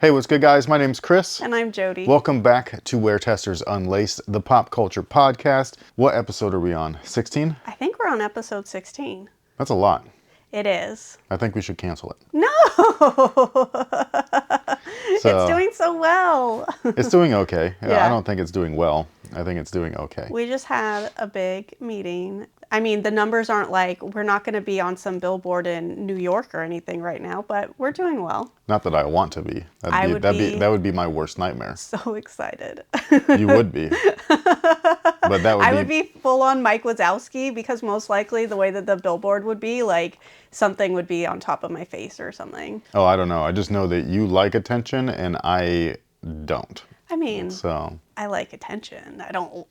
Hey, what's good, guys? My name's Chris. And I'm Jodi. Welcome back to WearTesters Unlaced, the pop culture podcast. What episode are we on? 16? I think we're on episode 16. That's a lot. It is. I think we should cancel it. No! It's doing so well. It's doing okay. Yeah. I don't think it's doing well. I think it's doing okay. We just had a big meeting. I mean, the numbers aren't like, we're not going to be on some billboard in New York or anything right now, but we're doing well. Not that I want to be. That would be my worst nightmare. So excited. You would be. But that would I would be full on Mike Wazowski because most likely the way that the billboard would be, like something would be on top of my face or something. Oh, I don't know. I just know that you like attention and I don't. I mean, so I like attention. I don't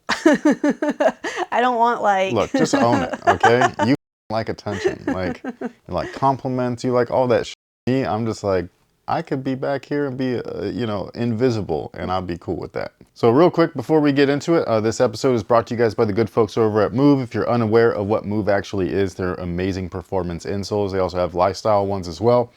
I don't want like Look, just own it, okay? You like attention. Like you like compliments, you like all that shit. Me, I'm just like, I could be back here and be invisible, and I'll be cool with that. So real quick before we get into it, this episode is brought to you guys by the good folks over at Move. If you're unaware of what Move actually is, they're amazing performance insoles. They also have lifestyle ones as well.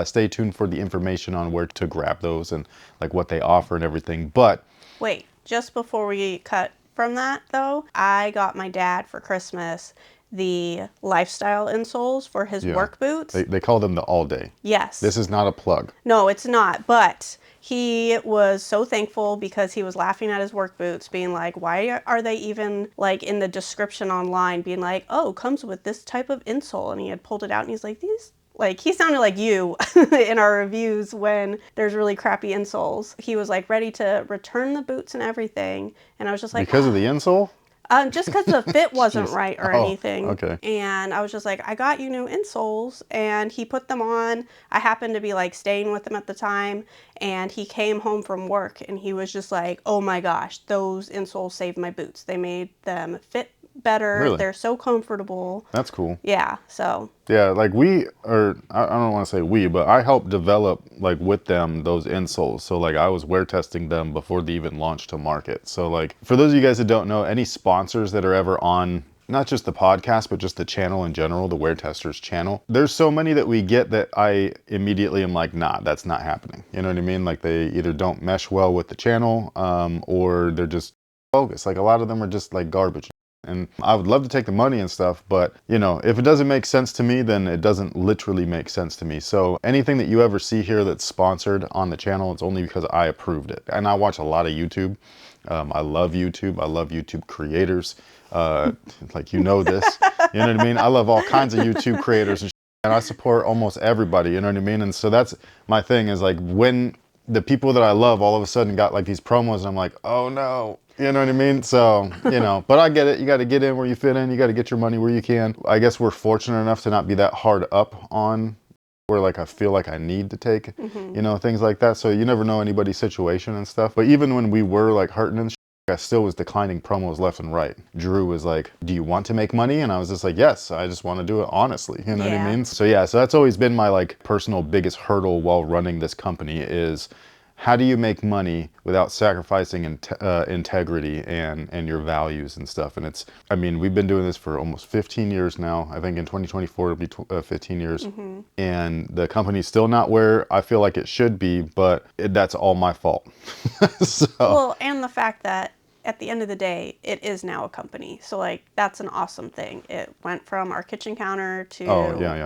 Stay tuned for the information on where to grab those and like what they offer and everything. But wait, just before we cut from that though, I got my dad for Christmas the lifestyle insoles for his work boots. They call them the all day. Yes. This is not a plug. No, it's not. But he was so thankful because he was laughing at his work boots, being like, why are they even like in the description online being like, oh, comes with this type of insole? And he had pulled it out and he's like, these, like, he sounded like you in our reviews when there's really crappy insoles. He was like ready to return the boots and everything. And I was just like, because of the insole? Just because the fit wasn't right or anything. Okay. And I was just like, I got you new insoles. And he put them on. I happened to be like staying with him at the time. And he came home from work and he was just like, oh my gosh, those insoles saved my boots. They made them fit better. Really? They're so comfortable. That's cool. Yeah, so. Yeah, like I don't want to say we, but I helped develop like with them those insoles. So like I was wear testing them before they even launched to market. So like for those of you guys that don't know, any sponsors that are ever on not just the podcast, but just the channel in general, the WearTesters channel. There's so many that we get that I immediately am like, nah, that's not happening. You know what I mean? Like they either don't mesh well with the channel or they're just bogus. Like a lot of them are just like garbage. And I would love to take the money and stuff, but you know, if it doesn't make sense to me, then it doesn't literally make sense to me. So anything that you ever see here that's sponsored on the channel, it's only because I approved it. And I watch a lot of YouTube. I love YouTube. I love YouTube creators. Like, you know this, you know what I mean? I love all kinds of YouTube creators and I support almost everybody, you know what I mean? And so that's my thing is like when the people that I love all of a sudden got like these promos and I'm like, oh no. You know what I mean? So, you know, but I get it. You got to get in where you fit in. You got to get your money where you can. I guess we're fortunate enough to not be that hard up on where like I feel like I need to take, you know, things like that. So you never know anybody's situation and stuff. But even when we were like hurting and I still was declining promos left and right. Drew was like, do you want to make money? And I was just like, yes, I just want to do it honestly. You know what I mean? So yeah, so that's always been my like personal biggest hurdle while running this company is how do you make money without sacrificing integrity and your values and stuff? And it's, I mean, we've been doing this for almost 15 years now. I think in 2024 it'll be 15 years. And the company's still not where I feel like it should be, but that's all my fault. So. Well, and the fact that at the end of the day, it is now a company. So like, that's an awesome thing. It went from our kitchen counter to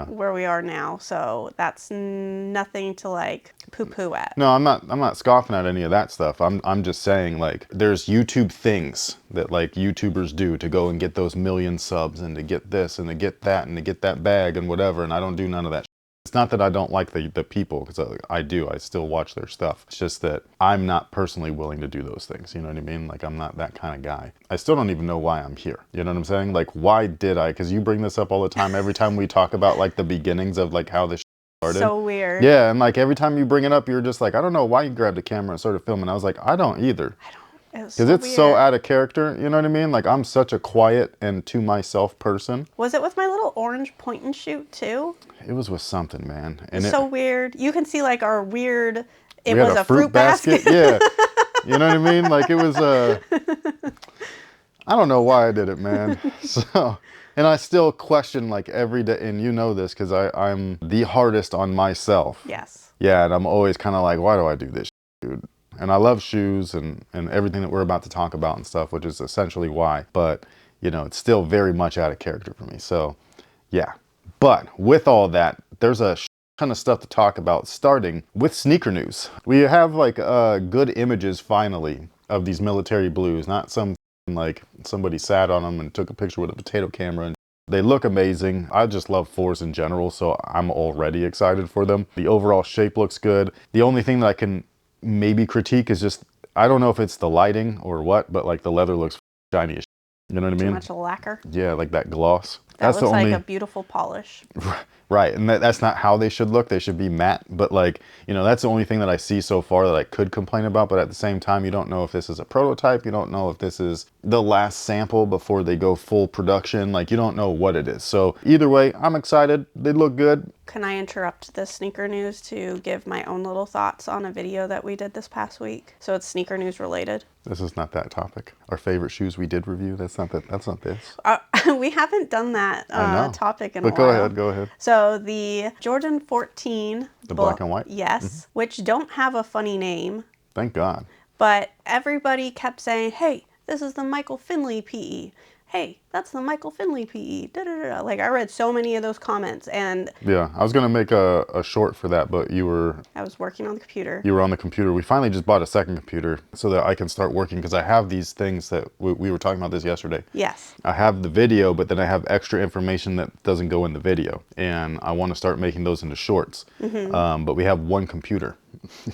where we are now. So that's nothing to like poo-poo at. No, I'm not scoffing at any of that stuff. I'm just saying like there's YouTube things that like YouTubers do to go and get those million subs and to get this and to get that and to get that bag and whatever. And I don't do none of that. It's not that I don't like the people, because I do. I still watch their stuff. It's just that I'm not personally willing to do those things. You know what I mean? Like, I'm not that kind of guy. I still don't even know why I'm here. You know what I'm saying? Like, why did I? Because you bring this up all the time. Every time we talk about, like, the beginnings of, like, how this started. So weird. Yeah, and, like, every time you bring it up, you're just like, I don't know why you grabbed a camera and started filming. I was like, I don't either. Because it's so out of character, you know what I mean? Like, I'm such a quiet and to myself person. Was it with my little orange point and shoot too? It was with something, man. And it's so weird. You can see like our weird, it we was had a fruit basket. Yeah. You know what I mean? Like it was I don't know why I did it, man. So, and I still question like every day, and you know this because I'm the hardest on myself. Yes. Yeah, and I'm always kind of like, why do I do this, dude? And I love shoes and everything that we're about to talk about and stuff, which is essentially why. But, you know, it's still very much out of character for me. So, yeah. But with all that, there's a ton of stuff to talk about, starting with sneaker news. We have like good images finally of these military blues, not some like somebody sat on them and took a picture with a potato camera. And they look amazing. I just love fours in general, so I'm already excited for them. The overall shape looks good. The only thing that I can maybe critique is just, I don't know if it's the lighting or what, but like the leather looks shiny as shit. You know what I mean? Too much lacquer. Yeah, like that gloss. That That's the looks like only... a beautiful polish. Right, and that's not how they should look. They should be matte, but like, you know, that's the only thing that I see so far that I could complain about. But at the same time, you don't know if this is a prototype. You don't know if this is the last sample before they go full production. Like, you don't know what it is. So either way, I'm excited. They look good. Can I interrupt the sneaker news to give my own little thoughts on a video that we did this past week? So it's sneaker news related. This is not that topic. Our favorite shoes we did review. That's not that. That's not this. We haven't done that topic in a while. But go ahead. Go ahead. So the Jordan 14. The black and white? Yes, which don't have a funny name. Thank God. But everybody kept saying, hey, this is the Michael Finley PE. Hey, that's the Michael Finley PE. Da, da, da, da. Like, I read so many of those comments, and yeah, I was gonna make a short for that, but I was working on the computer. You were on the computer. We finally just bought a second computer so that I can start working, because I have these things that we were talking about this yesterday. Yes. I have the video, but then I have extra information that doesn't go in the video, and I want to start making those into shorts. But we have one computer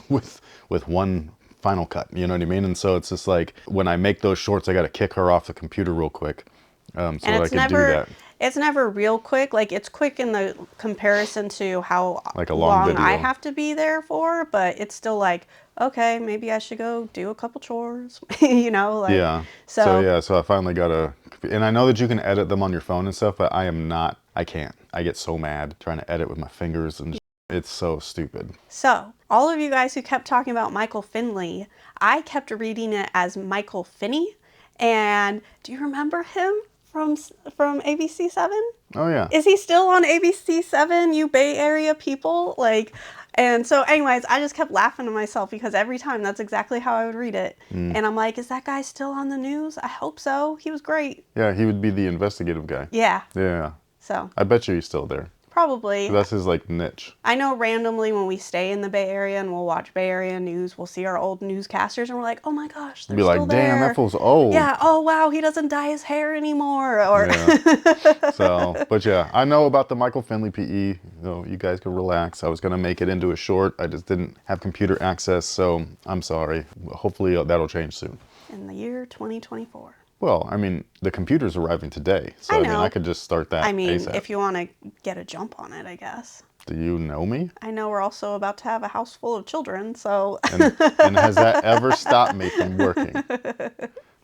with one Final Cut, you know what I mean? And so it's just like, when I make those shorts, I got to kick her off the computer real quick so that I can do that. It's never real quick. Like, it's quick in the comparison to how like a long video I have to be there for, but it's still like, okay, maybe I should go do a couple chores, you know? Like, yeah. So I finally got a, and I know that you can edit them on your phone and stuff, but I can't. I get so mad trying to edit with my fingers, and it's so stupid. So, all of you guys who kept talking about Michael Finley, I kept reading it as Michael Finney. And do you remember him from ABC7? Oh, yeah. Is he still on ABC7, you Bay Area people? Like, and so anyways, I just kept laughing to myself, because every time that's exactly how I would read it. And I'm like, is that guy still on the news? I hope so. He was great. Yeah, he would be the investigative guy. Yeah. Yeah. So I bet you he's still there. Probably. That's his like niche. I know randomly when we stay in the Bay Area and we'll watch Bay Area news, we'll see our old newscasters and we're like, oh my gosh, they're still there. Damn, that fool's old. Yeah, oh wow, he doesn't dye his hair anymore. Or yeah. So, but yeah, I know about the Michael Finley PE. You know, you guys can relax. I was gonna make it into a short. I just didn't have computer access, so I'm sorry. Hopefully that'll change soon. In the year 2024. Well, I mean, the computer's arriving today, so I mean, I could just start that. I mean, ASAP. If you want to get a jump on it, I guess. Do you know me? I know we're also about to have a house full of children, so. And has that ever stopped me from working?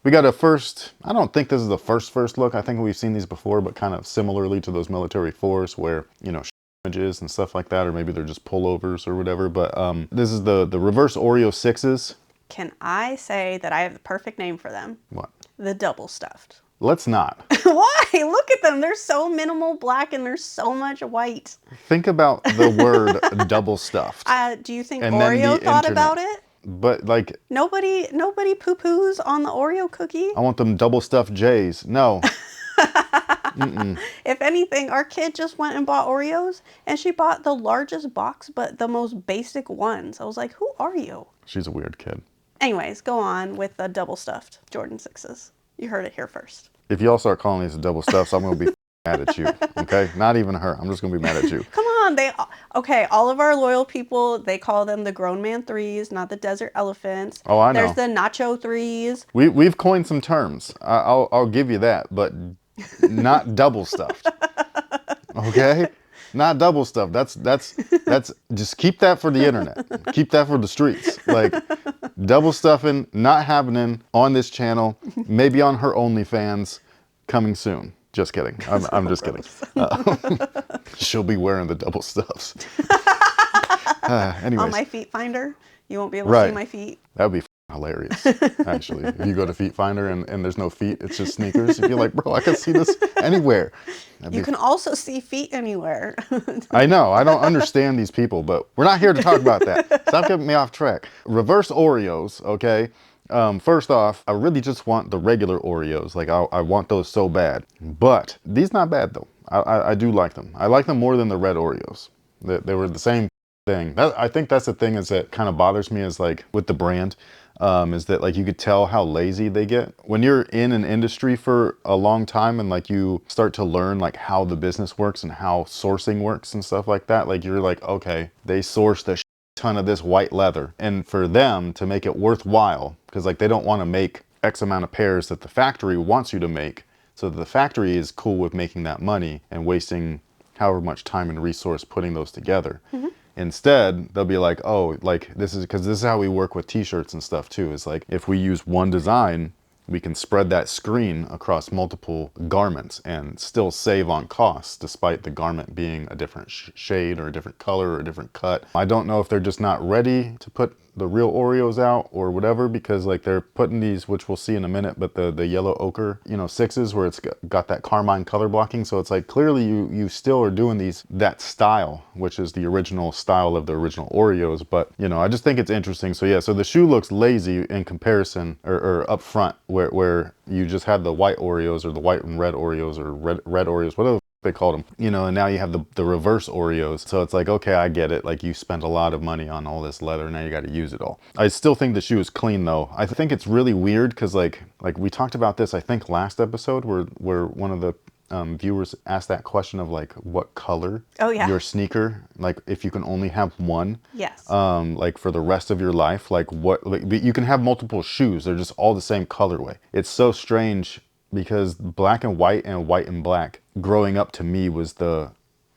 We got a first, I don't think this is the first look. I think we've seen these before, but kind of similarly to those military fours where, you know, images and stuff like that, or maybe they're just pullovers or whatever. But this is the reverse Oreo 6s. Can I say that I have the perfect name for them? What? The double stuffed. Let's not. Why? Look at them. They're so minimal black and there's so much white. Think about the word double stuffed. Do you think Oreo thought about it? But like... Nobody poo-poos on the Oreo cookie. I want them double stuffed J's. No. If anything, our kid just went and bought Oreos and she bought the largest box but the most basic ones. I was like, who are you? She's a weird kid. Anyways, go on with the double stuffed Jordan 6s. You heard it here first. If y'all start calling these double stuffs, I'm going to be mad at you, okay? Not even her. I'm just going to be mad at you. Come on. Okay, all of our loyal people, they call them the grown man 3s, not the desert elephants. Oh, I know. There's the nacho 3s. We've coined some terms. I'll give you that, but not double stuffed, okay? Not double stuffed. That's just keep that for the internet. Keep that for the streets. Like, double stuffing, not happening on this channel. Maybe on her OnlyFans, coming soon. Just kidding. I'm just kidding. She'll be wearing the double stuffs. Anyways. On my feet finder, you won't be able to see my feet. That would be hilarious, actually. If you go to Feet Finder and there's no feet, it's just sneakers, you'd be like, bro, I can see this anywhere. You can also see feet anywhere. I know, I don't understand these people, but we're not here to talk about that. Stop getting me off track. Reverse Oreos, okay? First off, I really just want the regular Oreos. Like, I want those so bad. But these not bad, though. I do like them. I like them more than the red Oreos. They were the same thing. I think that's the thing is that kind of bothers me is like with the brand, is that like you could tell how lazy they get. When you're in an industry for a long time and like you start to learn like how the business works and how sourcing works and stuff like that, like you're like, okay, they sourced a ton of this white leather. And for them to make it worthwhile, because like they don't want to make X amount of pairs that the factory wants you to make, so that the factory is cool with making that money and wasting however much time and resource putting those together. Instead, they'll be like, oh, like this is, because this is how we work with t-shirts and stuff too. Is like, if we use one design, we can spread that screen across multiple garments and still save on costs despite the garment being a different shade or a different color or a different cut. I don't know if they're just not ready to put the real Oreos out or whatever, because like they're putting these, which we'll see in a minute, but the yellow ochre, you know, sixes where it's got that carmine color blocking. So it's like clearly you still are doing that style, which is the original style of the original Oreos. But you know, I just think it's interesting. So yeah, so the shoe looks lazy in comparison or up front where you just had the white Oreos or the white and red Oreos or red Oreos, whatever they called them, you know, and now you have the reverse Oreos. So it's like, okay, I get it. Like you spent a lot of money on all this leather, now you got to use it all. I still think the shoe is clean though. I think it's really weird because like we talked about this, I think last episode where one of the viewers asked that question of like what color your sneaker, like if you can only have one, like for the rest of your life, like what, like, you can have multiple shoes, they're just all the same colorway. It's so strange because black and white and black growing up to me was nah,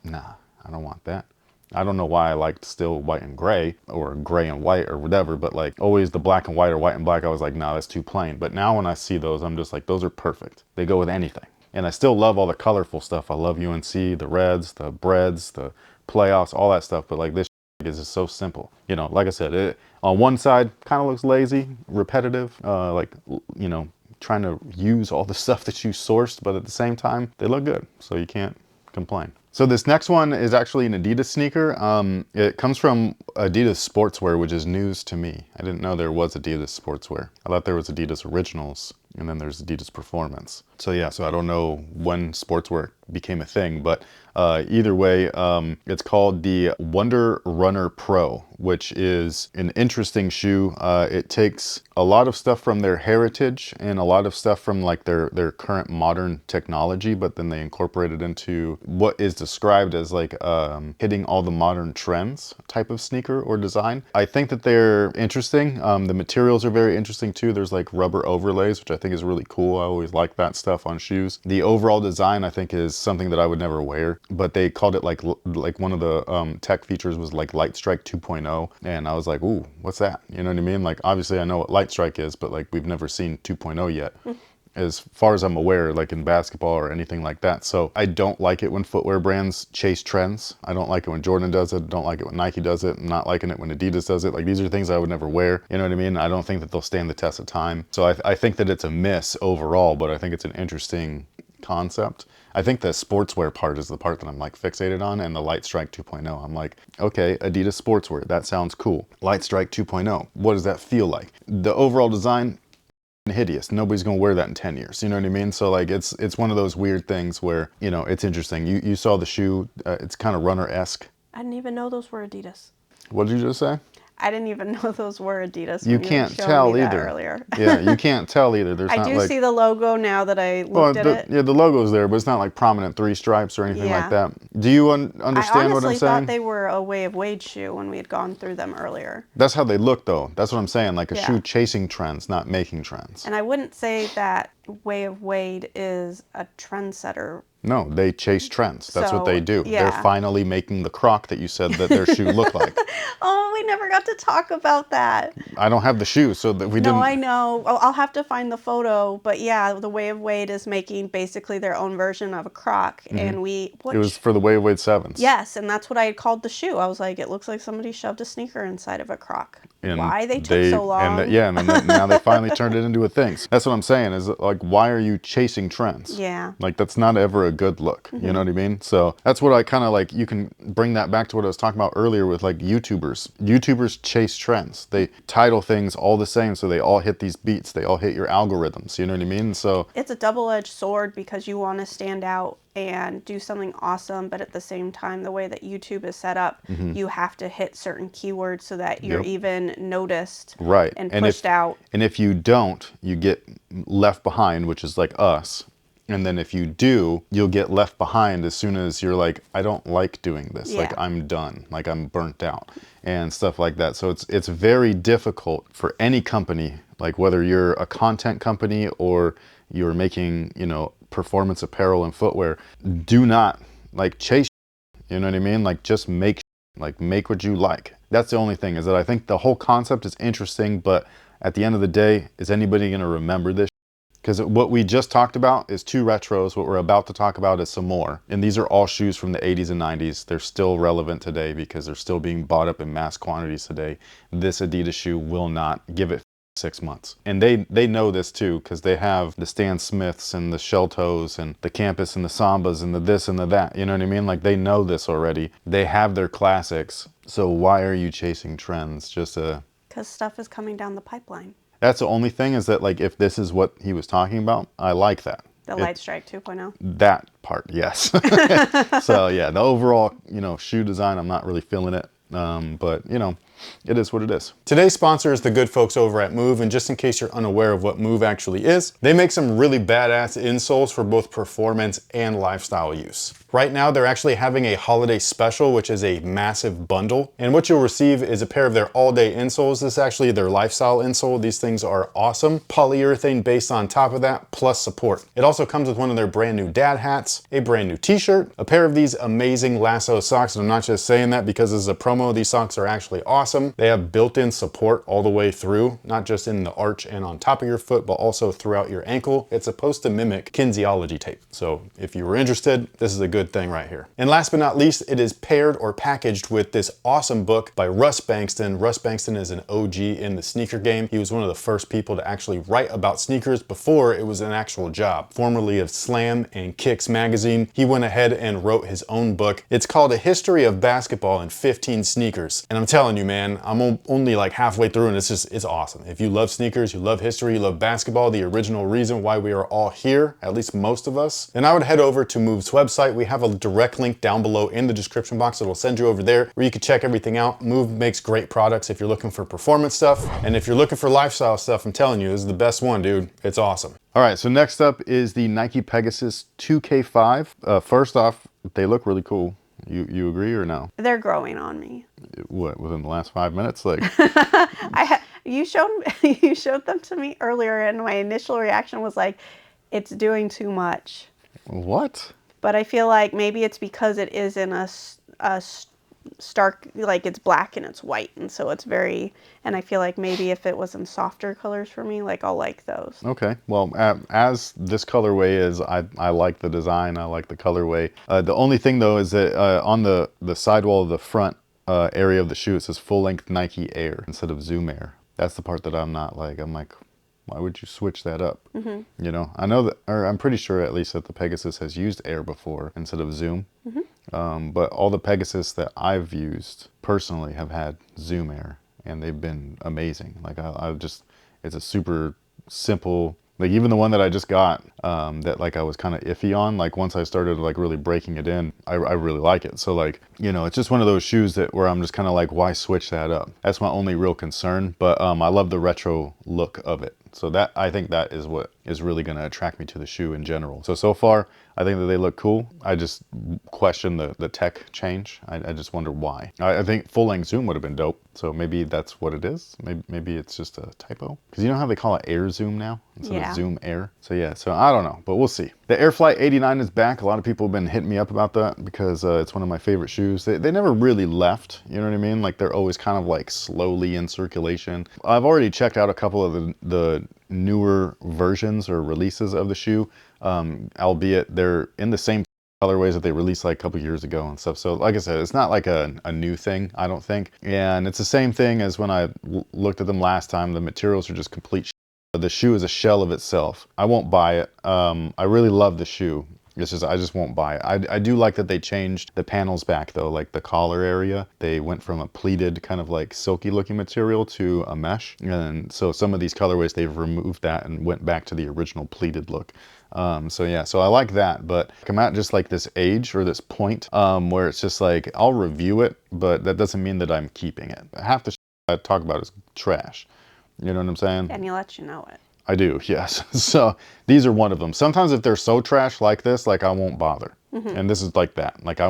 I don't want that. I don't know why I liked still white and gray or gray and white or whatever, but like always the black and white or white and black, I was like, nah, that's too plain. But now when I see those, I'm just like, those are perfect. They go with anything. And I still love all the colorful stuff. I love UNC, the reds, the breads, the playoffs, all that stuff. But like this is just so simple. You know, like I said, it on one side kind of looks lazy, repetitive, like, you know, trying to use all the stuff that you sourced, but at the same time, they look good. So you can't complain. So this next one is actually an Adidas sneaker. It comes from Adidas Sportswear, which is news to me. I didn't know there was Adidas Sportswear. I thought there was Adidas Originals, and then there's Adidas Performance. So yeah, so I don't know when sportswear became a thing, but either way, it's called the Wonder Runner Pro, which is an interesting shoe. It takes a lot of stuff from their heritage and a lot of stuff from like their current modern technology, but then they incorporate it into what is described as like hitting all the modern trends type of sneaker or design. I think that they're interesting. The materials are very interesting too. There's like rubber overlays, which I think is really cool. I always like that stuff on shoes. The overall design I think is something that I would never wear, but they called it like one of the tech features was like Light Strike 2.0, and I was like, ooh, what's that? You know what I mean? Like obviously I know what Light Strike is, but like we've never seen 2.0 yet. As far as I'm aware, like in basketball or anything like that. So I don't like it when footwear brands chase trends. I don't like it when Jordan does it. Don't like it when Nike does it. I'm not liking it when Adidas does it. Like these are things I would never wear. You know what I mean? I don't think that they'll stand the test of time. So I think that it's a miss overall, but I think it's an interesting concept. I think the sportswear part is the part that I'm like fixated on, and the Light Strike 2.0. I'm like, okay, Adidas sportswear, that sounds cool. Light Strike 2.0, what does that feel like? The overall design, hideous. Nobody's gonna wear that in 10 years. You know what I mean? So like it's one of those weird things where, you know, it's interesting. You saw the shoe, it's kind of runner-esque. I didn't even know those were Adidas. What did you just say? I didn't even know those were Adidas. You can't tell either. Earlier. Yeah, you can't tell either. There's I not do like, see the logo now that I looked at it. Yeah, the logo's there, but it's not like prominent 3 stripes or anything like that. Do you understand what I'm saying? I honestly thought they were a Way of Wade shoe when we had gone through them earlier. That's how they look though. That's what I'm saying. Like a shoe chasing trends, not making trends. And I wouldn't say that Way of Wade is a trendsetter. No, they chase trends. That's what they do. Yeah. They're finally making the Croc that you said that their shoe looked like. Oh, we never got to talk about that. I don't have the shoe, so that we didn't. No, I know. I'll have to find the photo. But yeah, the Way of Wade is making basically their own version of a Croc. And it was for the Way of Wade 7s. Yes, and that's what I had called the shoe. I was like, it looks like somebody shoved a sneaker inside of a Croc. And why they took so long. yeah, and then now they finally turned it into a thing. So that's what I'm saying is like, why are you chasing trends? Yeah. Like that's not ever a good look. You know what I mean? So that's what I kind of like, you can bring that back to what I was talking about earlier with like YouTubers. YouTubers chase trends. They title things all the same, so they all hit these beats. They all hit your algorithms. You know what I mean? So It's a double-edged sword because you want to stand out and do something awesome, but at the same time, the way that YouTube is set up, you have to hit certain keywords so that you're Yep. even noticed right. and pushed out. And if you don't, you get left behind, which is like us. And then if you do, you'll get left behind as soon as you're like, I don't like doing this. Yeah. Like I'm done. Like I'm burnt out and stuff like that. So it's very difficult for any company, like whether you're a content company or you're making, you know, performance apparel and footwear, do not like chase, you know what I mean? Like just make what you like. That's the only thing, is that I think the whole concept is interesting, but at the end of the day, is anybody going to remember this? Because what we just talked about is 2 retros. What we're about to talk about is some more. And these are all shoes from the 80s and 90s. They're still relevant today because they're still being bought up in mass quantities today. This Adidas shoe will not. Give it 6 months. And they know this too, because they have the Stan Smiths and the Shell Toes and the Campus and the Sambas and the this and the that. You know what I mean? Like they know this already. They have their classics. So why are you chasing trends? Just a... Because stuff is coming down the pipeline. That's the only thing, is that like if this is what he was talking about, I like that. The Light Strike 2.0. That part, yes. So yeah, the overall, you know, shoe design, I'm not really feeling it. But you know, it is what it is. Today's sponsor is the good folks over at Move, and just in case you're unaware of what Move actually is, they make some really badass insoles for both performance and lifestyle use. Right now, they're actually having a holiday special, which is a massive bundle. And what you'll receive is a pair of their all-day insoles. This is actually their lifestyle insole. These things are awesome. Polyurethane based on top of that, plus support. It also comes with one of their brand new dad hats, a brand new t-shirt, a pair of these amazing lasso socks. And I'm not just saying that because this is a promo. These socks are actually awesome. They have built-in support all the way through, not just in the arch and on top of your foot, but also throughout your ankle. It's supposed to mimic kinesiology tape. So if you were interested, this is a good thing right here. And last but not least, it is paired or packaged with this awesome book by Russ Bankston. Russ Bankston is an OG in the sneaker game. He was one of the first people to actually write about sneakers before it was an actual job. Formerly of Slam and Kicks magazine, he went ahead and wrote his own book. It's called A History of Basketball in 15 Sneakers. And I'm telling you, man, I'm only like halfway through and it's awesome. If you love sneakers, you love history, you love basketball, the original reason why we are all here, at least most of us, then I would head over to Move's website. We have a direct link down below in the description box that will send you over there where you can check everything out. Move makes great products if you're looking for performance stuff. And if you're looking for lifestyle stuff, I'm telling you, this is the best one, dude. It's awesome. All right, so next up is the Nike Pegasus 2K5. First off, they look really cool. You agree or no? They're growing on me. What, within the last 5 minutes? Like you showed them to me earlier, and my initial reaction was like, it's doing too much. what? But I feel like maybe it's because it is in a stark, like it's black and it's white, and so it's very, and I feel like maybe if it was in softer colors for me, like I'll like those. Okay, well, as this colorway is, I like the design, I like the colorway. The only thing though is that on the sidewall of the front area of the shoe, it says full-length Nike Air instead of Zoom Air. That's the part that I'm not like, I'm like, why would you switch that up? You know, I know that, or I'm pretty sure at least that the Pegasus has used Air before instead of Zoom. But all the Pegasus that I've used personally have had Zoom Air, and they've been amazing. Like I just, it's a super simple, like even the one that I just got, that like I was kind of iffy on, like once I started like really breaking it in, I really like it. So like, you know, it's just one of those shoes that where I'm just kind of like, why switch that up? That's my only real concern. But I love the retro look of it. So that, I think that is what is really going to attract me to the shoe in general. So far, I think that they look cool. I just question the tech change. I just wonder why. I think full-length Zoom would have been dope. So maybe that's what it is. Maybe it's just a typo. Because you know how they call it Air Zoom now instead of Zoom Air? So yeah, so I don't know, but we'll see. The Airflight 89 is back. A lot of people have been hitting me up about that because it's one of my favorite shoes. They never really left, you know what I mean? Like they're always kind of like slowly in circulation. I've already checked out a couple of the newer versions or releases of the shoe, albeit they're in the same colorways that they released like a couple years ago and stuff. So like I said, it's not like a new thing, I don't think. And it's the same thing as when I looked at them last time. The materials are just complete shit. The shoe is a shell of itself. I won't buy it. I really love the shoe. It's just, I just won't buy it. I do like that they changed the panels back though, like the collar area. They went from a pleated kind of like silky looking material to a mesh. And so some of these colorways, they've removed that and went back to the original pleated look. So yeah, so I like that, but I'm at just like this age or this point where it's just like, I'll review it, but that doesn't mean that I'm keeping it. Half the shit I talk about is trash. You know what I'm saying? And you let you know it. I do, yes. So these are one of them. Sometimes if they're so trash like this, like I won't bother. And this is like that. Like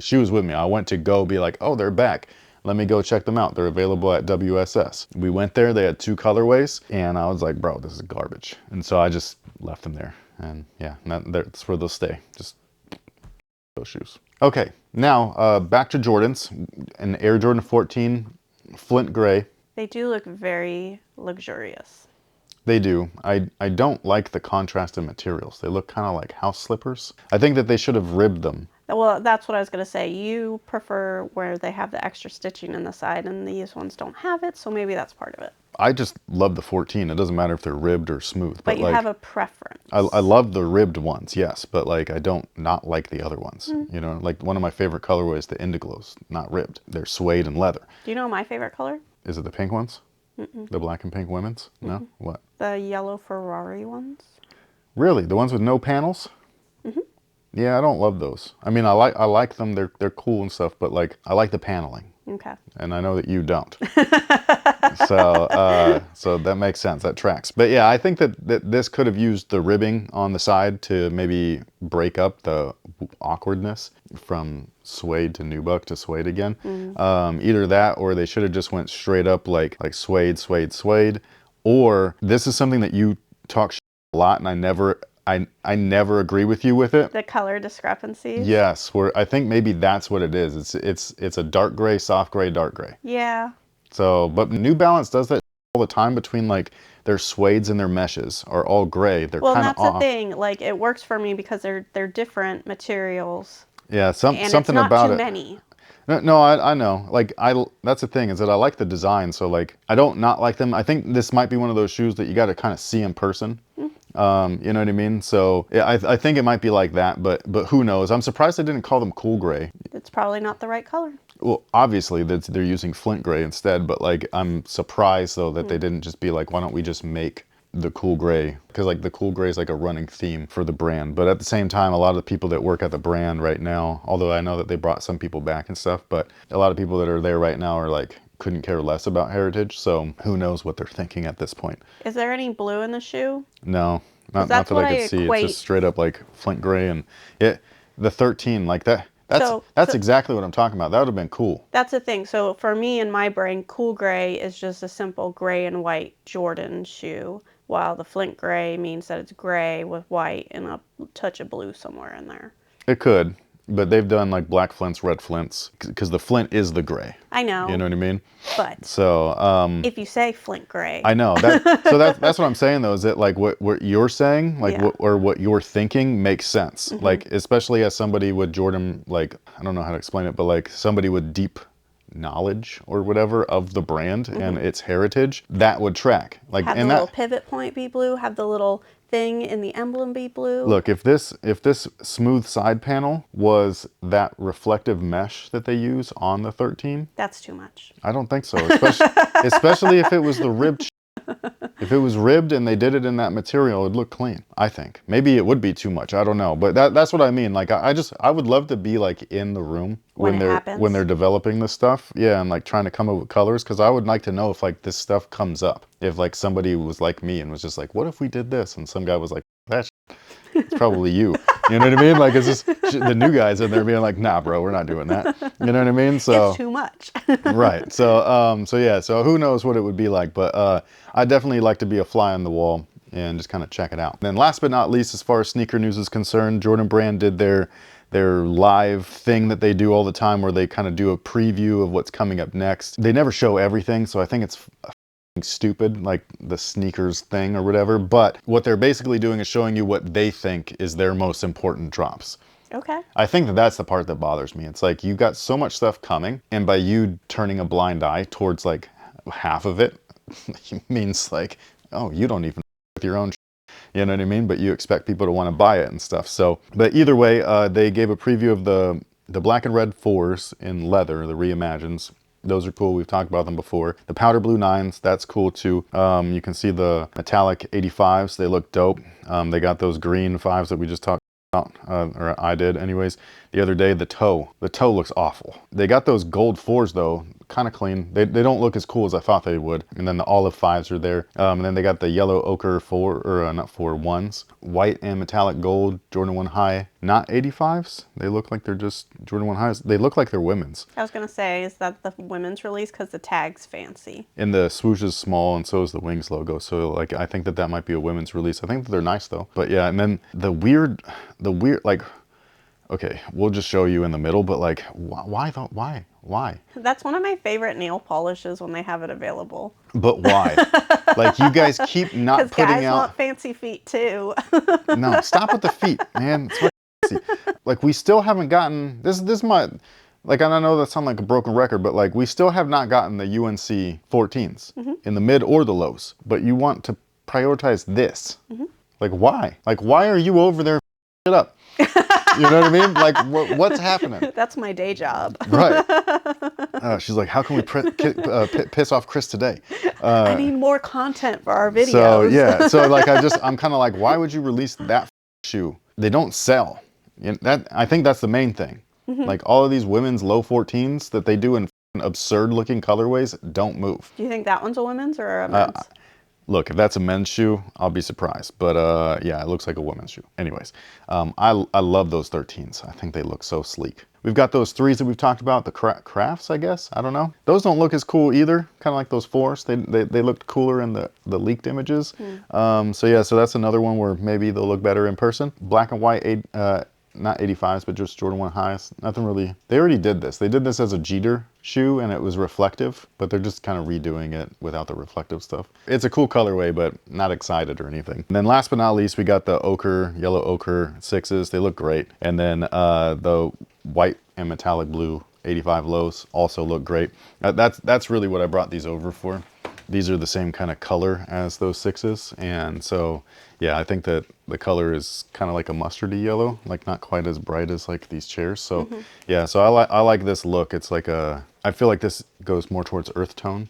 she was with me. I went to go be like, oh, they're back. Let me go check them out. They're available at WSS. We went there, they had 2 colorways, and I was like, bro, this is garbage. And so I just left them there. And yeah, that's where they'll stay. Just those shoes. Okay, now back to Jordans. An Air Jordan 14 Flint Gray. They do look very luxurious. They do. I don't like the contrast in materials. They look kind of like house slippers. I think that they should have ribbed them. Well, that's what I was going to say. You prefer where they have the extra stitching in the side, and these ones don't have it, so maybe that's part of it. I just love the 14. It doesn't matter if they're ribbed or smooth. But you like, have a preference. I love the ribbed ones, yes, but like I don't not like the other ones. You know, like one of my favorite colorways, the Indiglos, not ribbed. They're suede and leather. Do you know my favorite color? Is it the pink ones? The black and pink women's? No? What? The yellow Ferrari ones. Really? The ones with no panels? Yeah, I don't love those. I mean, I like them. They're cool and stuff, but like I like the paneling. Okay. And I know that you don't. So that makes sense. That tracks. But yeah, I think that this could have used the ribbing on the side to maybe break up the awkwardness from suede to nubuck to suede again. Either that, or they should have just went straight up like suede, suede, suede. Or this is something that you talk a lot, and I never agree with you with it. The color discrepancies. Yes, where I think maybe that's what it is. It's a dark gray, soft gray, dark gray. Yeah. So, but New Balance does that all the time between like their suedes and their meshes are all gray. They're kind of off. Well, that's the thing. Like it works for me because they're different materials. Yeah, something about it. And it's not too many. No, I know. Like that's the thing is that I like the design. So like I don't not like them. I think this might be one of those shoes that you got to kind of see in person. You know what I mean? So yeah, I think it might be like that, but who knows? I'm surprised they didn't call them cool gray. It's probably not the right color. Well, obviously they're using Flint gray instead, but like I'm surprised though that they didn't just be like, why don't we just make the cool gray? Because like the cool gray is like a running theme for the brand. But at the same time, a lot of the people that work at the brand right now, although I know that they brought some people back and stuff, but a lot of people that are there right now are like, couldn't care less about heritage. So who knows what they're thinking at this point. Is there any blue in the shoe? No, not that I could see. It's just straight up like Flint gray, and the 13 like that. That's exactly what I'm talking about. That would have been cool. That's the thing. So for me in my brain, cool gray is just a simple gray and white Jordan shoe, while the Flint gray means that it's gray with white and a touch of blue somewhere in there. It could, but they've done like black Flints, red Flints, because the Flint is the gray. I know. You know what I mean? But so if you say Flint gray, I know that. So that's what I'm saying though. Is that like what you're saying, like what you're thinking makes sense. Like especially as somebody with Jordan, like I don't know how to explain it, but like somebody with deep knowledge or whatever of the brand and its heritage, that would track. Like have the little pivot point be blue, have the little thing in the emblem be blue. Look, if this smooth side panel was that reflective mesh that they use on the 13, that's too much. I don't think so, especially if it was the ribbed. If it was ribbed and they did it in that material, it'd look clean, I think. Maybe it would be too much, I don't know. But that's what I mean. Like I would love to be like in the room when they're developing this stuff. Yeah, and like trying to come up with colors, because I would like to know if like this stuff comes up. If like somebody was like me and was just like, what if we did this? And some guy was like, that it's probably you. You know what I mean? Like it's just the new guys in there being like, nah, bro, we're not doing that. You know what I mean? So it's too much. Right. So yeah, so who knows what it would be like, but I definitely like to be a fly on the wall and just kind of check it out. Then last but not least, as far as sneaker news is concerned, Jordan Brand did their live thing that they do all the time where they kind of do a preview of what's coming up next. They never show everything, so I think it's stupid, like the sneakers thing or whatever, but what they're basically doing is showing you what they think is their most important drops. Okay. I think that that's the part that bothers me. It's like you got so much stuff coming, and by you turning a blind eye towards like half of it, means like, oh, you don't even with your own, you know what I mean? But you expect people to want to buy it and stuff. So, but either way, they gave a preview of the black and red 4s in leather, the reimagines. Those are cool. We've talked about them before. The powder blue 9s, that's cool too. You can see the metallic 85s. They look dope. They got those green 5s that we just talked about, or I did anyways, the other day. The toe looks awful. They got those gold 4s though, kind of clean. They don't look as cool as I thought they would. And then the olive 5s are there. And then they got the yellow ochre 4, or not 4, 1s. White and metallic gold Jordan 1 high, not 85s. They look like they're just Jordan 1 highs. They look like they're women's. I was going to say, is that the women's release? Because the tag's fancy. And the swoosh is small, and so is the Wings logo. So like, I think that might be a women's release. I think that they're nice though. But yeah, and then the weird, like, okay, we'll just show you in the middle, but like, why? That's one of my favorite nail polishes when they have it available. But why? Like, you guys keep not Because putting guys out. want fancy feet too. No, stop with the feet, man. It's fucking. Like, we still haven't gotten this might, like, and I know that sounds like a broken record, but like, we still have not gotten the UNC 14s in the mid or the lows. But you want to prioritize this. Like, why? Like, why are you over there it up? You know what I mean? Like, what's happening? That's my day job. Right. She's like, how can we piss off Chris today? I need more content for our videos. So yeah, so like, I'm kind of like, why would you release that shoe? They don't sell. I think that's the main thing. Like, all of these women's low 14s that they do in absurd looking colorways don't move. Do you think that one's a women's or a men's? Look, if that's a men's shoe, I'll be surprised. But yeah, it looks like a women's shoe. Anyways, I love those 13s. I think they look so sleek. We've got those 3s that we've talked about, the crafts, I guess. I don't know. Those don't look as cool either. Kind of like those 4s. They looked cooler in the leaked images. So yeah, so that's another one where maybe they'll look better in person. Black and white, not 85s, but just Jordan 1 highs. Nothing really. They already did this. They did this as a Jeter shoe, and it was reflective, but they're just kind of redoing it without the reflective stuff. It's a cool colorway, but not excited or anything. And then last but not least, we got the yellow ochre 6s. They look great. And then the white and metallic blue 85 lows also look great. That's really what I brought these over for. These are the same kind of color as those 6s, and so yeah, I think that the color is kind of like a mustardy yellow, like not quite as bright as like these chairs. So yeah, so I like this look. It's like I feel like this goes more towards earth tone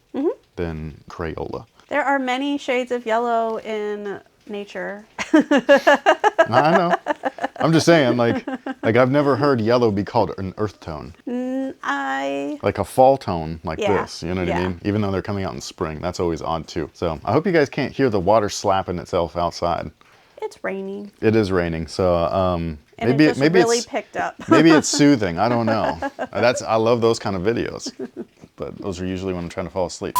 than Crayola. There are many shades of yellow in nature. I know. I'm just saying, like I've never heard yellow be called an earth tone. Like a fall tone like this, you know what I mean? Even though they're coming out in spring, that's always odd too. So I hope you guys can't hear the water slapping itself outside. It's raining. It is raining, so And maybe it just really picked up. maybe it's soothing. I don't know. I love those kind of videos, but those are usually when I'm trying to fall asleep.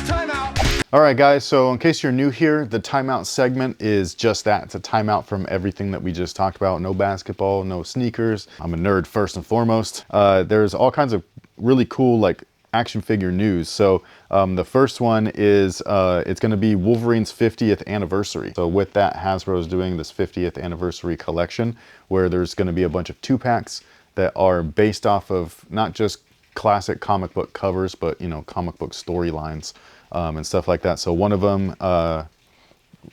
Timeout. All right, guys. So in case you're new here, the timeout segment is just that. It's a timeout from everything that we just talked about. No basketball, no sneakers. I'm a nerd first and foremost. There's all kinds of really cool like action figure news. So the first one is it's going to be Wolverine's 50th anniversary. So with that, Hasbro is doing this 50th anniversary collection where there's going to be a bunch of 2-packs that are based off of not just classic comic book covers, but, you know, comic book storylines and stuff like that. So one of them,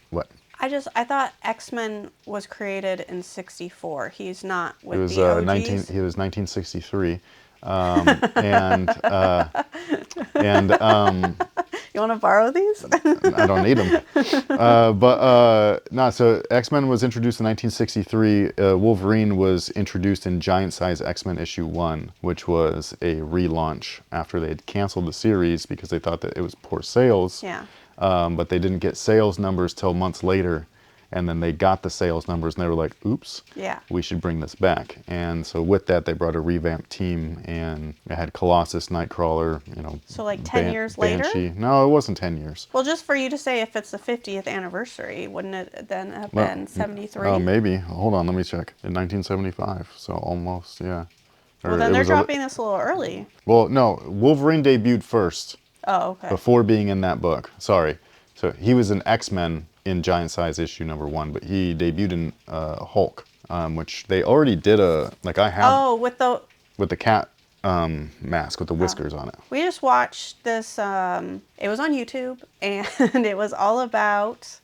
what? I thought X-Men was created in 64. He's not with It was the OGs. He was 1963. You want to borrow these? I don't need them. No, so X-Men was introduced in 1963. Wolverine was introduced in Giant Size X-Men issue 1, which was a relaunch after they had canceled the series because they thought that it was poor sales. Yeah. But they didn't get sales numbers till months later. And then they got the sales numbers and they were like, oops, yeah, we should bring this back. And so with that, they brought a revamped team and it had Colossus, Nightcrawler, you know. So like 10 years later? Banshee. No, it wasn't 10 years. Well, just for you to say if it's the 50th anniversary, wouldn't it then have been 73? Oh, maybe. Hold on, let me check. In 1975, so almost, yeah. Well, then they're dropping this a little early. Well, no, Wolverine debuted first. Oh, okay. Before being in that book. Sorry. So he was an X-Men in Giant Size issue number 1, but he debuted in Hulk which they already did I have Oh, with the with the cat mask with the whiskers on it. we just watched this. It was on YouTube, and it was all about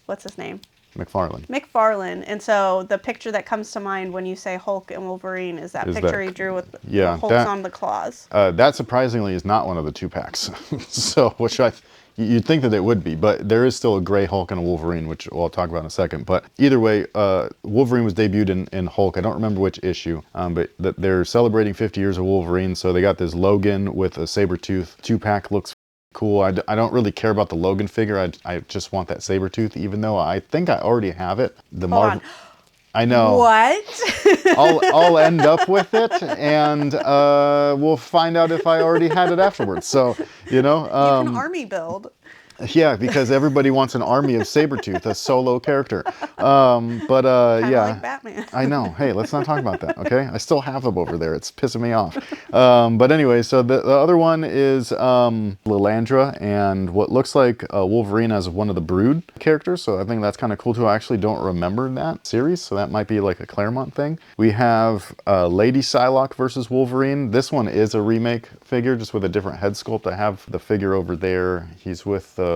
what's his name. McFarlane. McFarlane. And so the picture that comes to mind when you say Hulk and Wolverine is that picture he drew with the Hulk's on the claws. That surprisingly is not one of the 2-packs. So, you'd think that it would be, but there is still a gray Hulk and a Wolverine, which I'll talk about in a second. But either way, Wolverine was debuted in Hulk. I don't remember which issue, but they're celebrating 50 years of Wolverine. So they got this Logan with a Sabretooth 2-pack. Looks cool. I don't really care about the Logan figure. I just want that Sabretooth, even though I think I already have it. The Hold Marvel. on. I know. What? I'll end up with it, and we'll find out if I already had it afterwards. So, You can army build. Yeah, because everybody wants an army of Sabretooth, a solo character. Yeah. Like Batman. I know. Hey, let's not talk about that, okay? I still have him over there. It's pissing me off. But anyway, so the other one is Lilandra and what looks like Wolverine as one of the Brood characters. So I think that's kind of cool too. I actually don't remember that series, so that might be like a Claremont thing. We have Lady Psylocke versus Wolverine. This one is a remake figure, just with a different head sculpt. I have the figure over there. He's with the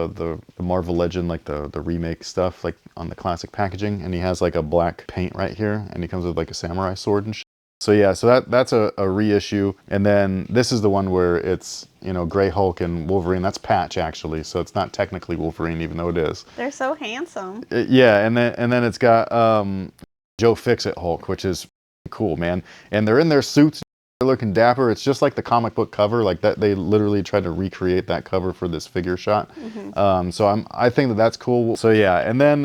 Marvel Legend, like the remake stuff, like on the classic packaging, and he has like a black paint right here, and he comes with like a samurai sword and shit. So yeah, so that's a reissue. And then this is the one where it's, Grey Hulk and Wolverine. That's Patch, actually, so it's not technically Wolverine, even though it is. They're so handsome. Yeah, and then it's got Joe Fixit Hulk, which is cool, man. And they're in their suits. They're looking dapper. It's just like the comic book cover, like that. They literally tried to recreate that cover for this figure shot. So I think that's cool. So yeah, and then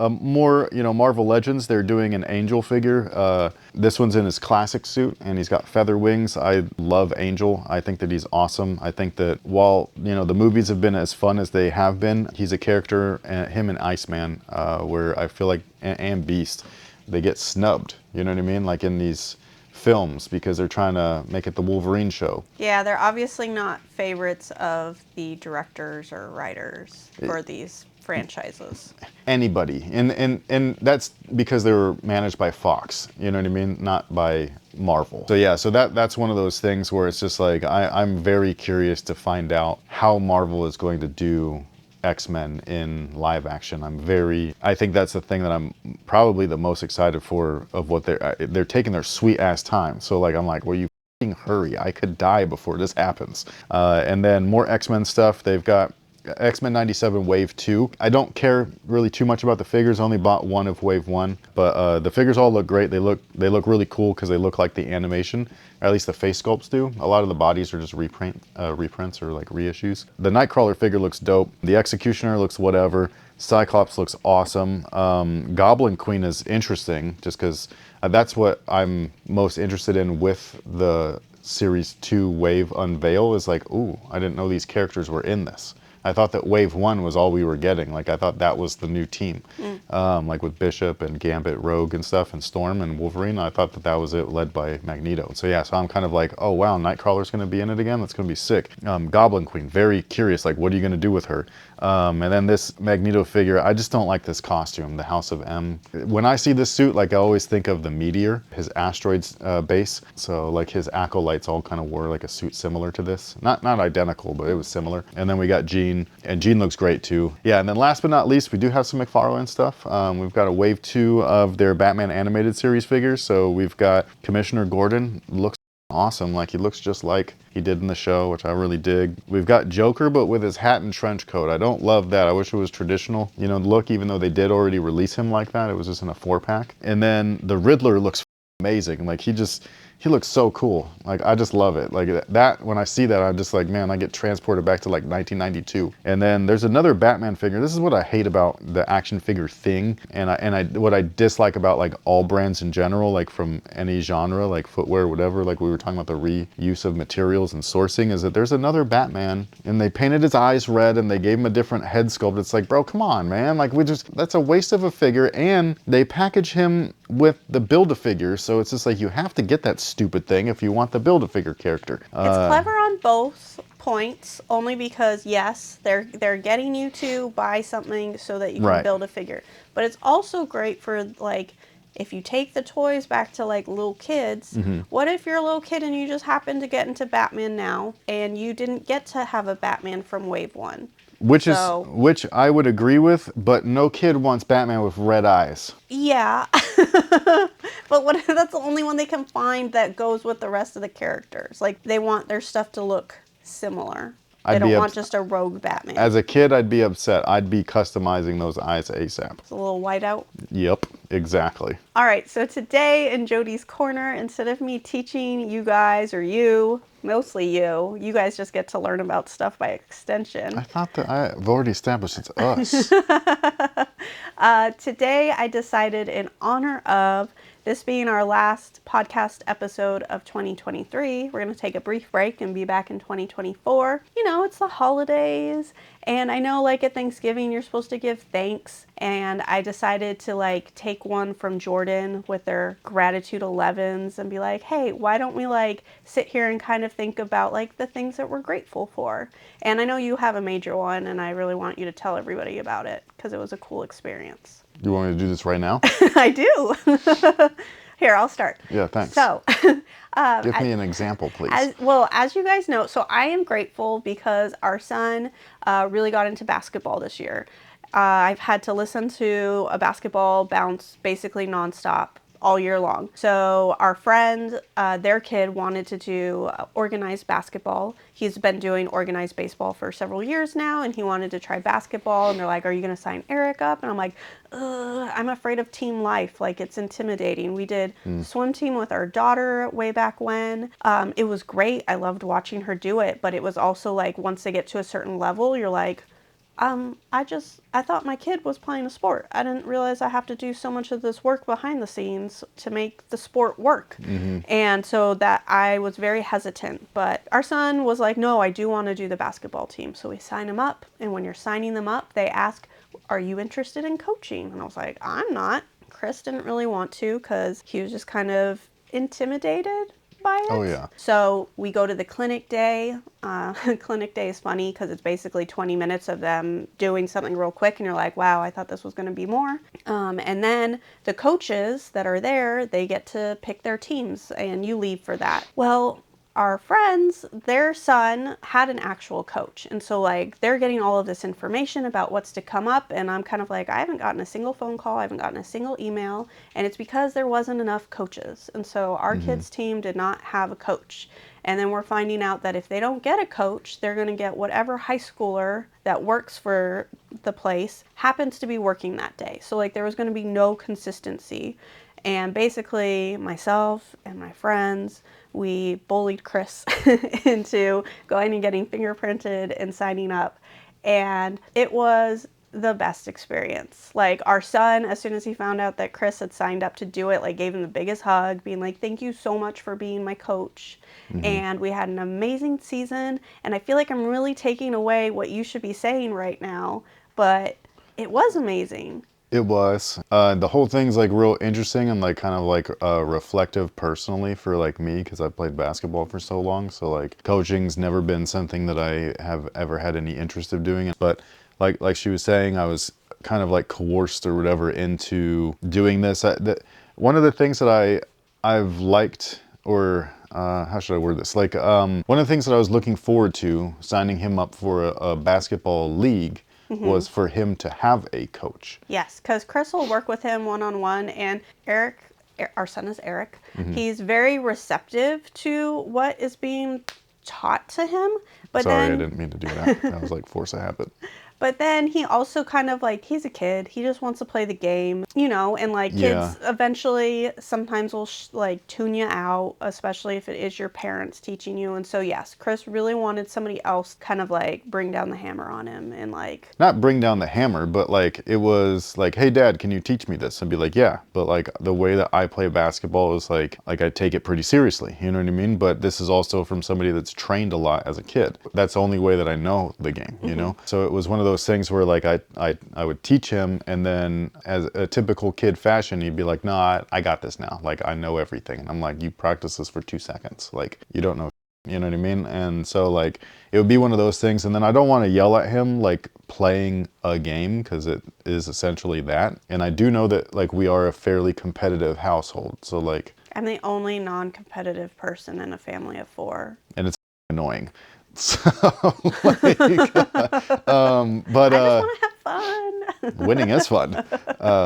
more Marvel Legends. They're doing an Angel figure. This one's in his classic suit, and he's got feather wings. I love Angel. I think that he's awesome. I think that while the movies have been as fun as they have been, he's a character, him and Iceman, where I feel like and Beast, they get snubbed. You know what I mean? Like in these films, because they're trying to make it the Wolverine show. Yeah, they're obviously not favorites of the directors or writers for these franchises. Anybody. And that's because they were managed by Fox, you know what I mean? Not by Marvel. So yeah, so that's one of those things where it's just like, I'm very curious to find out how Marvel is going to do X-Men in live action. I think that's the thing that I'm probably the most excited for, of what they're taking their sweet ass time. So like, I'm like, well, you f***ing hurry. I could die before this happens. And then more X-Men stuff. They've got X-Men 97 Wave 2. I don't care really too much about the figures. I only bought one of Wave 1, but the figures all look great. They look really cool because they look like the animation, or at least the face sculpts do. A lot of the bodies are just reprints or like reissues. The Nightcrawler figure looks dope. The Executioner looks whatever. Cyclops looks awesome. Goblin Queen is interesting just because that's what I'm most interested in with the Series 2 Wave unveil, is like, ooh, I didn't know these characters were in this. I thought that Wave 1 was all we were getting. Like, I thought that was the new team. Like with Bishop and Gambit, Rogue and stuff, and Storm and Wolverine. I thought that was it, led by Magneto. So yeah, so I'm kind of like, oh wow, Nightcrawler's going to be in it again? That's going to be sick. Goblin Queen, very curious, like, what are you going to do with her? And then this Magneto figure, I just don't like this costume, the House of M. When I see this suit, like, I always think of the Meteor, his asteroids base. So like his acolytes all kind of wore like a suit similar to this. Not identical, but it was similar. And then we got Jean, and Jean looks great too. Yeah, and then last but not least, we do have some McFarlane stuff. We've got a Wave 2 of their Batman animated series figures. So we've got Commissioner Gordon, looks awesome, like he looks just like he did in the show, which I really dig. We've got Joker, but with his hat and trench coat. I don't love that. I wish it was traditional, look, even though they did already release him like that. It was just in a 4-pack. And then the Riddler looks amazing. Like, he looks so cool. Like, I just love it. Like that, when I see that, I'm just like, man, I get transported back to like 1992. And then there's another Batman figure. This is what I hate about the action figure thing. And what I dislike about like all brands in general, like from any genre, like footwear, whatever, like we were talking about the reuse of materials and sourcing, is that there's another Batman and they painted his eyes red and they gave him a different head sculpt. It's like, bro, come on, man. Like, that's a waste of a figure. And they package him with the Build-A-Figure. So it's just like, you have to get that stupid thing if you want the Build-A-Figure character. It's clever on both points, only because yes, they're getting you to buy something so that you can build a figure. But it's also great for like, if you take the toys back to like little kids, what if you're a little kid and you just happen to get into Batman now and you didn't get to have a Batman from Wave 1? Which So, I would agree with, but no kid wants Batman with red eyes. yeah. But what if that's the only one they can find that goes with the rest of the characters? Like, they want their stuff to look similar. They don't want just a rogue Batman. As a kid, I'd be upset. I'd be customizing those eyes ASAP. It's a little whiteout. Yep, exactly. All right, so today in Jodi's Corner, instead of me teaching you guys, or you, mostly you guys just get to learn about stuff by extension. I thought that I've already established it's us. Today I decided, in honor of this being our last podcast episode of 2023, we're going to take a brief break and be back in 2024. You know, it's the holidays, and I know like at Thanksgiving you're supposed to give thanks, and I decided to like take one from Jordan with their gratitude 11s and be like, hey, why don't we like sit here and kind of think about like the things that we're grateful for? And I know you have a major one, and I really want you to tell everybody about it because it was a cool experience. You want me to do this right now? I do. Here, I'll start. Yeah, thanks. So, give me an example, please. As you guys know, so I am grateful because our son really got into basketball this year. I've had to listen to a basketball bounce basically nonstop all year long. So our friend, their kid wanted to do organized basketball. He's been doing organized baseball for several years now, and he wanted to try basketball, and they're like, are you going to sign Eric up? And I'm like, I'm afraid of team life. Like, it's intimidating. We did swim team with our daughter way back when. It was great. I loved watching her do it, but it was also like, once they get to a certain level, you're like, I thought my kid was playing a sport. I didn't realize I have to do so much of this work behind the scenes to make the sport work. And so that I was very hesitant, but our son was like, no, I do want to do the basketball team. So we sign him up. And when you're signing them up, they ask, are you interested in coaching? And I was like, I'm not. Chris didn't really want to because he was just kind of intimidated by it. Oh, yeah. So we go to the clinic day. Clinic day is funny because it's basically 20 minutes of them doing something real quick, and you're like, wow, I thought this was going to be more. And then the coaches that are there, they get to pick their teams, and you leave for that. Well, our friends, their son had an actual coach. And so like they're getting all of this information about what's to come up. And I'm kind of like, I haven't gotten a single phone call. I haven't gotten a single email. And it's because there wasn't enough coaches. And so our kids team did not have a coach. And then we're finding out that if they don't get a coach, they're going to get whatever high schooler that works for the place happens to be working that day. So like there was going to be no consistency. And basically myself and my friends, we bullied Chris into going and getting fingerprinted and signing up. And it was the best experience. Like our son, as soon as he found out that Chris had signed up to do it, like gave him the biggest hug, being like, thank you so much for being my coach. And we had an amazing season. And I feel like I'm really taking away what you should be saying right now, but it was amazing. It was. The whole thing's like real interesting and like kind of like reflective personally for like me because I've played basketball for so long. So like coaching's never been something that I have ever had any interest of doing. But like she was saying, I was kind of like coerced or whatever into doing this. One of the things that I've liked, or how should I word this? Like one of the things that I was looking forward to signing him up for a basketball league was for him to have a coach. Yes, because Chris will work with him one-on-one, and Eric, our son is Eric, he's very receptive to what is being taught to him. But Sorry, then, I didn't mean to do that. That was like force a habit. But then he also kind of like, he's a kid. He just wants to play the game, you know, and like kids eventually sometimes will like tune you out, especially if it is your parents teaching you. And so, yes, Chris really wanted somebody else kind of like bring down the hammer on him and like. Not bring down the hammer, but like it was like, hey, Dad, can you teach me this? And be like, yeah. But like the way that I play basketball is like I take it pretty seriously. You know what I mean? But this is also from somebody that's trained a lot as a kid. That's the only way that I know the game, you know? So it was one of those things where like I would teach him, and then as a typical kid fashion, he'd be like, no, I got this now. Like I know everything. And I'm like, you practice this for 2 seconds. Like you don't know, You know what I mean? And so like it would be one of those things, and then I don't want to yell at him like playing a game, because it is essentially that. And I do know that like we are a fairly competitive household, so like I'm the only non-competitive person in a family of 4. and it's annoying. So like, but I just want to have fun. winning is fun,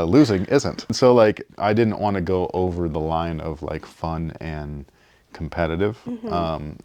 losing isn't. So like I didn't want to go over the line of like fun and competitive,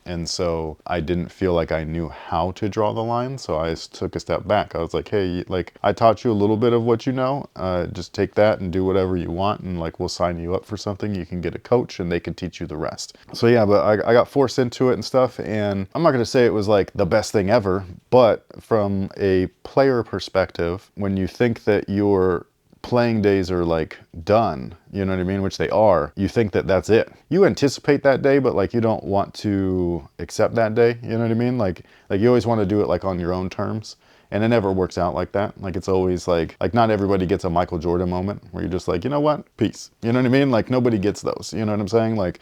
and so I didn't feel like I knew how to draw the line, so I took a step back. I was like, hey, like I taught you a little bit of what you know, just take that and do whatever you want, and like we'll sign you up for something. You can get a coach and they can teach you the rest. So yeah, but I got forced into it and stuff, and I'm not going to say it was like the best thing ever, but from a player perspective, when you think that you're playing days are like done, you know what I mean, which they are, you think that that's it. You anticipate that day, but like you don't want to accept that day, you know what I mean? Like you always want to do it like on your own terms, and it never works out like that. Like it's always like not everybody gets a Michael Jordan moment where you're just like, you know what, peace, you know what I mean? Like nobody gets those, you know what I'm saying? Like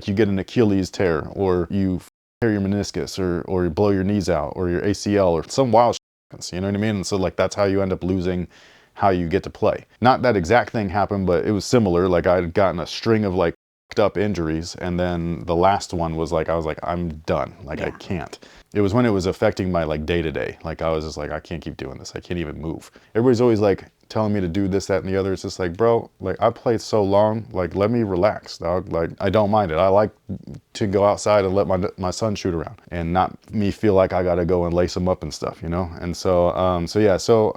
you get an Achilles tear, or you tear your meniscus, or you blow your knees out, or your ACL, or some wild shit, you know what I mean? And so like that's how you end up losing how you get to play. Not that exact thing happened, but it was similar. Like I had gotten a string of like up injuries, and then the last one was like I was like, I'm done. Like I can't. It was when it was affecting my like day to day. Like I was just like, I can't keep doing this. I can't even move. Everybody's always like telling me to do this, that, and the other. It's just like, bro, like I played so long. Like let me relax, dog. Like I don't mind it. I like to go outside and let my son shoot around, and not me feel like I got to go and lace him up and stuff, you know. And so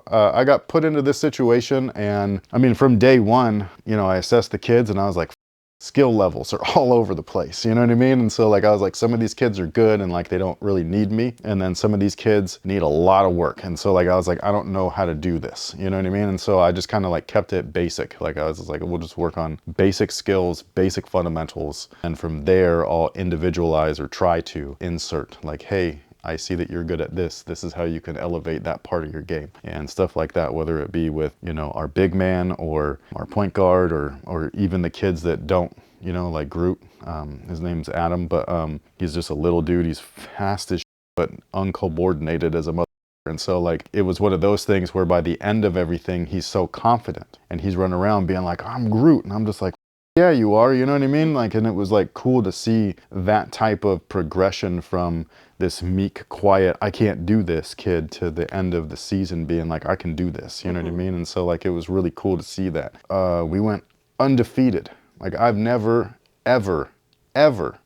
I got put into this situation, and I mean from day one, you know, I assessed the kids, and I was like, skill levels are all over the place, you know what I mean? And so like I was like, some of these kids are good and like they don't really need me, and then some of these kids need a lot of work. And so like I was like, I don't know how to do this, you know what I mean? And so I just kind of like kept it basic. Like I was just like, we'll just work on basic skills, basic fundamentals, and from there I'll individualize or try to insert like, hey, I see that you're good at this. This is how you can elevate that part of your game, and stuff like that, whether it be with, you know, our big man or our point guard, or even the kids that don't, you know, like Groot. His name's Adam, but he's just a little dude. He's fast as shit, but uncoordinated as a mother. And so like it was one of those things where by the end of everything, he's so confident and he's running around being like, I'm Groot. And I'm just like, yeah, you are, you know what I mean? Like, and it was like cool to see that type of progression from this meek, quiet, I can't do this kid to the end of the season being like, I can do this, you know what I mean? And so like, it was really cool to see that. We went undefeated. Like I've never, ever, ever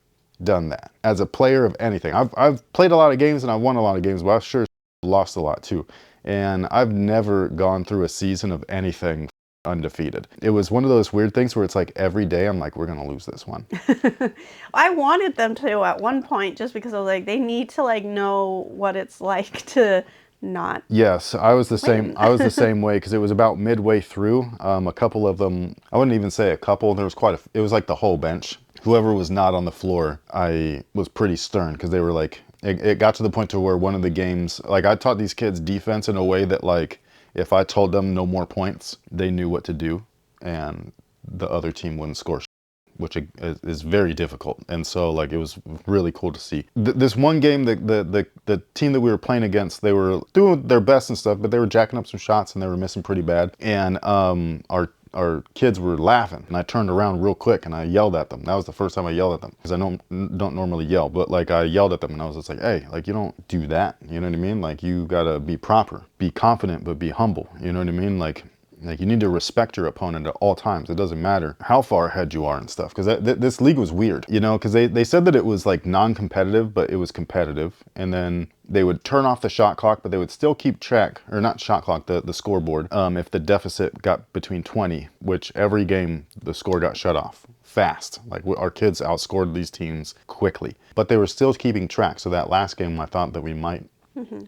done that as a player of anything. I've played a lot of games and I've won a lot of games, but I've sure lost a lot too. And I've never gone through a season of anything undefeated. It was one of those weird things where it's like every day I'm like, we're gonna lose this one. I wanted them to at one point, just because I was like, they need to like know what it's like to not. Yes, I was the same. win. I was the same way, because it was about midway through. A couple of them, I wouldn't even say a couple. There was it was like the whole bench. Whoever was not on the floor, I was pretty stern, because they were like, it got to the point to where one of the games, like I taught these kids defense in a way that like, if I told them no more points, they knew what to do, and the other team wouldn't score, which is very difficult. And so like it was really cool to see. This one game, the team that we were playing against, they were doing their best and stuff, but they were jacking up some shots and they were missing pretty bad. And our kids were laughing, and I turned around real quick and I yelled at them. That was the first time I yelled at them, because I don't normally yell, but like I yelled at them and I was just like, hey, like you don't do that, you know what I mean? Like you gotta be proper, be confident, but be humble, you know what I mean? Like you need to respect your opponent at all times. It doesn't matter how far ahead you are and stuff, because this league was weird, you know, because they said that it was like non-competitive, but it was competitive. And then they would turn off the shot clock, but they would still keep track, or not shot clock, the scoreboard, if the deficit got between 20, which every game the score got shut off fast. Like our kids outscored these teams quickly, but they were still keeping track. So that last game I thought that we might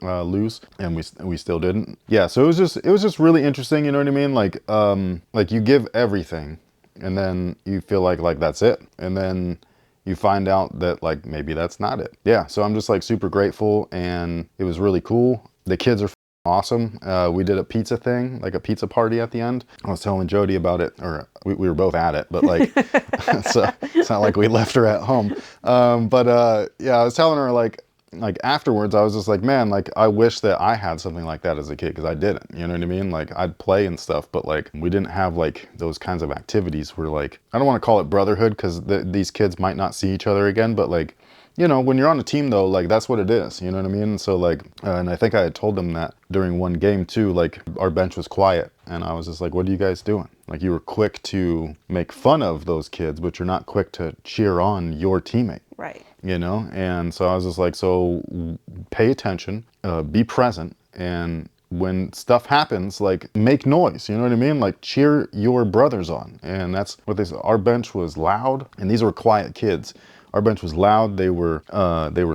lose, and we still didn't. Yeah, so it was just really interesting, you know what I mean? Like you give everything, and then you feel like that's it, and then you find out that like maybe that's not it. Yeah, so I'm just like super grateful, and it was really cool. The kids are awesome. We did a pizza thing, like a pizza party at the end. I was telling Jodi about it, or we were both at it, but like, so it's not like we left her at home. Yeah, I was telling her like afterwards, I was just like, man, like I wish that I had something like that as a kid because I didn't. You know what I mean? Like I'd play and stuff, but like we didn't have like those kinds of activities where like I don't want to call it brotherhood because these kids might not see each other again, but like you know, when you're on a team though, like that's what it is, you know what I mean? So like, and I think I had told them that during one game too, like our bench was quiet and I was just like, what are you guys doing? Like you were quick to make fun of those kids, but you're not quick to cheer on your teammate. Right. You know? And so I was just like, so pay attention, be present, and when stuff happens, like make noise, you know what I mean? Like cheer your brothers on. And that's what they said. Our bench was loud and these were quiet kids. Our bench was loud. They were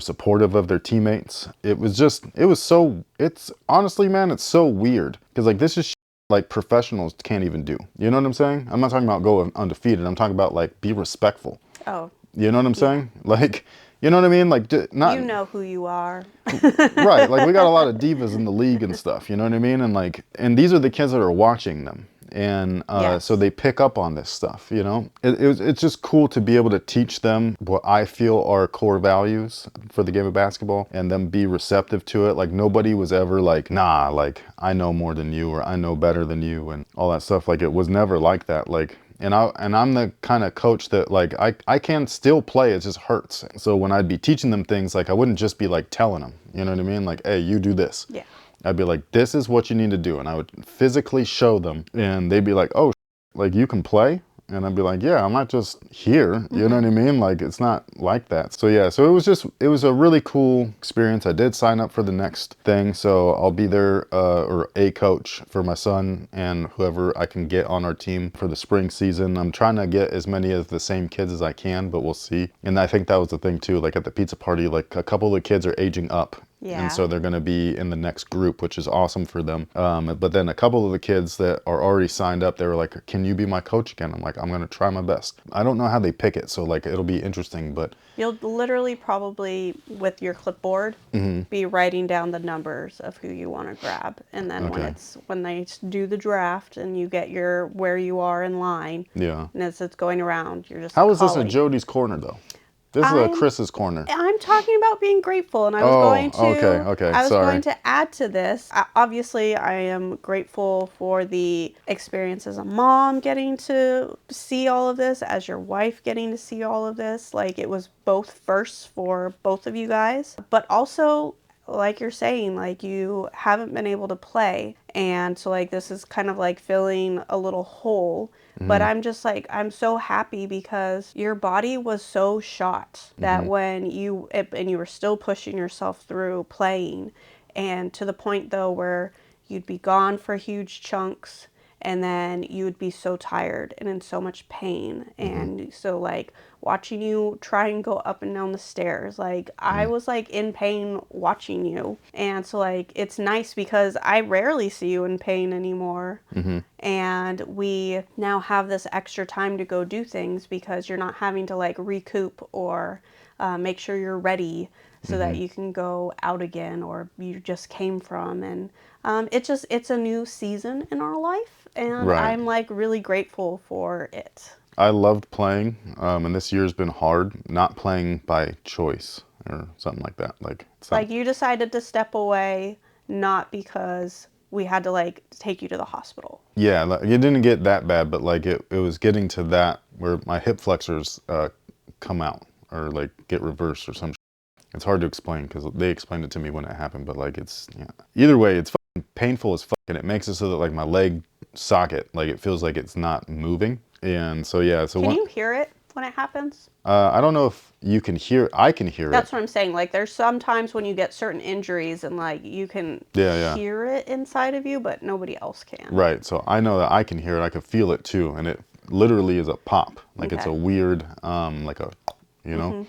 supportive of their teammates. It's honestly, man, it's so weird. Cause like this is like professionals can't even do. You know what I'm saying? I'm not talking about go undefeated. I'm talking about like be respectful. Oh. You know what I'm saying? Like, you know what I mean? Like not. You know who you are. Right. Like we got a lot of divas in the league and stuff. You know what I mean? And like, and these are the kids that are watching them. And Yes. so they pick up on this stuff, you know? It's just cool to be able to teach them what I feel are core values for the game of basketball and them be receptive to it. Like nobody was ever like, nah, like I know more than you or I know better than you and all that stuff. Like it was never like that. Like, and I'm the kind of coach that like, I can still play, it just hurts. So when I'd be teaching them things, like I wouldn't just be like telling them, you know what I mean? Like, hey, you do this. Yeah. I'd be like, this is what you need to do. And I would physically show them and they'd be like, oh, like you can play? And I'd be like, yeah, I'm not just here. You know what I mean? Like, it's not like that. So yeah, so it was a really cool experience. I did sign up for the next thing. So I'll be there, or a coach for my son and whoever I can get on our team for the spring season. I'm trying to get as many of the same kids as I can, but we'll see. And I think that was the thing too, like at the pizza party, like a couple of the kids are aging up. Yeah. And so they're going to be in the next group, which is awesome for them. But then a couple of the kids that are already signed up, they were like, can you be my coach again? I'm like, I'm going to try my best. I don't know how they pick it. So like, it'll be interesting, but. You'll literally probably with your clipboard be writing down the numbers of who you want to grab. And then when they do the draft and you get where you are in line. Yeah. And as it's going around, you're just How is this calling. a Jodi's corner though? This is a Chris's corner. I'm talking about being grateful, and I was going to add to this. Obviously, I am grateful for the experience as a mom getting to see all of this, as your wife getting to see all of this. Like, it was both firsts for both of you guys, but also, like you're saying, like you haven't been able to play, and so like this is kind of like filling a little hole. But I'm just like, I'm so happy because your body was so shot that when you were still pushing yourself through playing, and to the point though where you'd be gone for huge chunks and then you would be so tired and in so much pain. And so like watching you try and go up and down the stairs, like I was like in pain watching you. And so like it's nice because I rarely see you in pain anymore. And we now have this extra time to go do things because you're not having to like recoup or make sure you're ready so that you can go out again or you just came from. And it's a new season in our life. And I'm like really grateful for it. I loved playing, and this year's been hard, not playing by choice or something like that. Like you decided to step away, not because we had to like take you to the hospital. Yeah, like, it didn't get that bad, but like it was getting to that where my hip flexors come out or like get reversed or some. It's hard to explain because they explained it to me when it happened, but like either way, it's fucking painful as fuck, and it makes it so that like my leg socket, like it feels like it's not moving. And so yeah, so can you hear it when it happens? I don't know if you can hear. I can hear it. That's what I'm saying. Like there's sometimes when you get certain injuries and like you can hear it inside of you, but nobody else can. Right. So I know that I can hear it. I can feel it too, and it literally is a pop. Like it's a weird, like a, you know,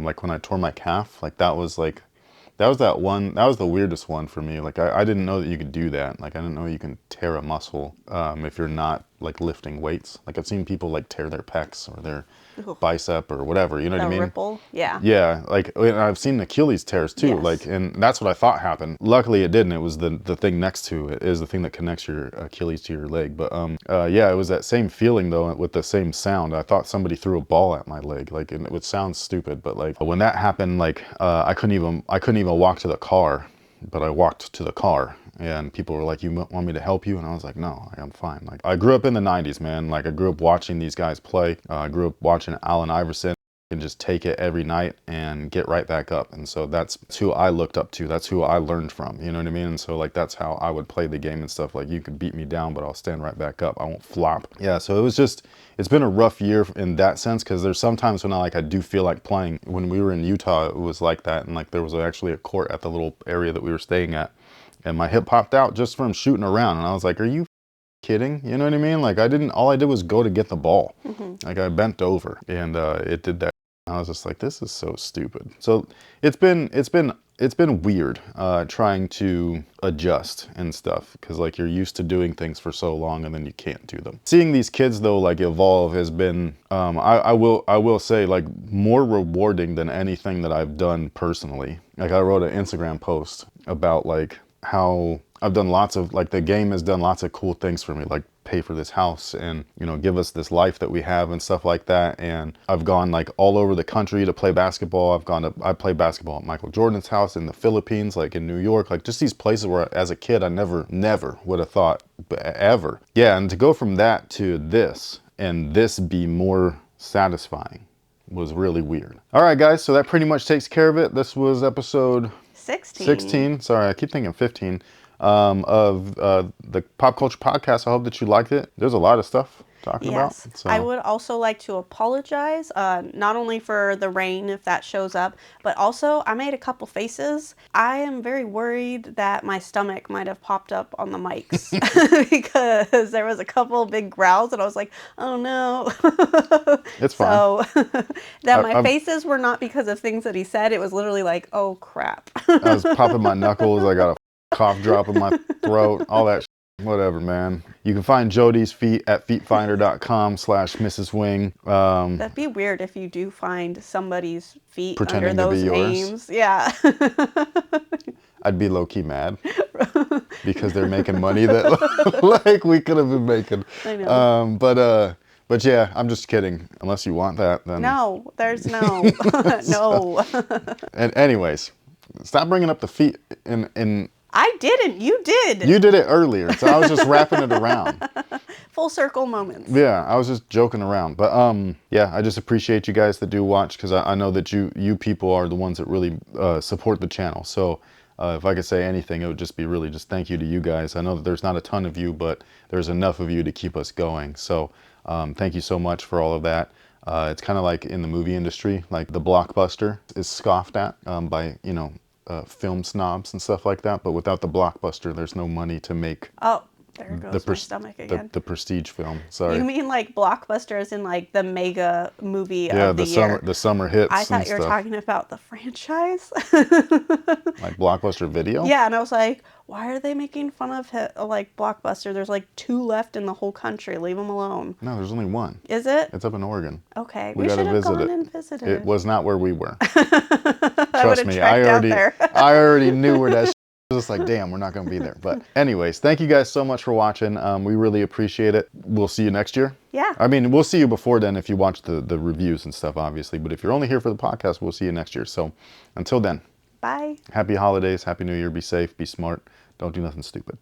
like when I tore my calf. Like that was the weirdest one for me. Like I didn't know that you could do that. Like I didn't know you can tear a muscle if you're not like lifting weights. Like I've seen people like tear their pecs or their Ooh. bicep or whatever, you know what I The mean? ripple, yeah. Yeah, like and I've seen Achilles tears too, Yes. like, and that's what I thought happened. Luckily it didn't. It was the thing next to it is the thing that connects your Achilles to your leg. But yeah, it was that same feeling though with the same sound. I thought somebody threw a ball at my leg, like, and it would sound stupid, but like when that happened, like I couldn't even walk to the car, but I walked to the car. And people were like, you want me to help you? And I was like, no, I'm fine. Like, I grew up in the 90s, man. Like, I grew up watching these guys play. I grew up watching Allen Iverson and just take it every night and get right back up. And so that's who I looked up to. That's who I learned from, you know what I mean? And so like, that's how I would play the game and stuff. Like, you can beat me down, but I'll stand right back up. I won't flop. Yeah, so it was just, it's been a rough year in that sense, because there's sometimes when I do feel like playing. When we were in Utah, it was like that. And like, there was actually a court at the little area that we were staying at. And my hip popped out just from shooting around. And I was like, are you kidding? You know what I mean? Like all I did was go to get the ball. Like I bent over and it did that. I was just like, this is so stupid. So it's been weird trying to adjust and stuff, because like you're used to doing things for so long and then you can't do them. Seeing these kids though like evolve has been I will say like more rewarding than anything that I've done personally. Like I wrote an Instagram post about like how I've done lots of, like, the game has done lots of cool things for me, like pay for this house and, you know, give us this life that we have and stuff like that. And I've gone like all over the country to play basketball. I played basketball at Michael Jordan's house in the Philippines, like in New York, like just these places where as a kid I never would have thought ever. Yeah, and to go from that to this and this be more satisfying was really weird. All right, guys, so that pretty much takes care of it. This was episode 16. Sorry, I keep thinking 15 of the Pop Culture Podcast. I hope that you liked it. There's a lot of stuff talking about. So. I would also like to apologize, not only for the rain, if that shows up, but also I made a couple faces. I am very worried that my stomach might have popped up on the mics because there was a couple big growls and I was like, oh no. It's fine. So that my faces were not because of things that he said. It was literally like, oh crap. I was popping my knuckles. I got a cough drop in my throat, all that shit. Whatever, man. You can find Jodi's feet at feetfinder.com/Mrs. Wing. That'd be weird if you do find somebody's feet pretending under those to be names. Yours. Yeah. I'd be low-key mad because they're making money that like we could have been making. I know. But yeah, I'm just kidding. Unless you want that, then no, there's no. No. And anyways, stop bringing up the feet in. I didn't. You did. You did it earlier, so I was just wrapping it around. Full circle moments. Yeah, I was just joking around. But yeah, I just appreciate you guys that do watch, because I know that you people are the ones that really support the channel. So if I could say anything, it would just be really just thank you to you guys. I know that there's not a ton of you, but there's enough of you to keep us going. So thank you so much for all of that. It's kind of like in the movie industry, like the blockbuster is scoffed at by, you know, film snobs and stuff like that, but without the blockbuster, there's no money to make. Oh, there goes my stomach again. The prestige film. Sorry. You mean like blockbuster as in like the mega movie of the year? the summer hits. I thought you were talking about the franchise. Like Blockbuster Video. Yeah, and I was like, why are they making fun of like Blockbuster? There's like 2 left in the whole country. Leave them alone. No, there's only 1. Is it? It's up in Oregon. Okay, we should have gone and visited. It was not where we were. I Trust me, I already knew where that. I was just like, damn, we're not going to be there. But anyways, thank you guys so much for watching. We really appreciate it. We'll see you next year. Yeah. I mean, we'll see you before then if you watch the reviews and stuff, obviously. But if you're only here for the podcast, we'll see you next year. So until then. Bye. Happy holidays. Happy New Year. Be safe. Be smart. Don't do nothing stupid.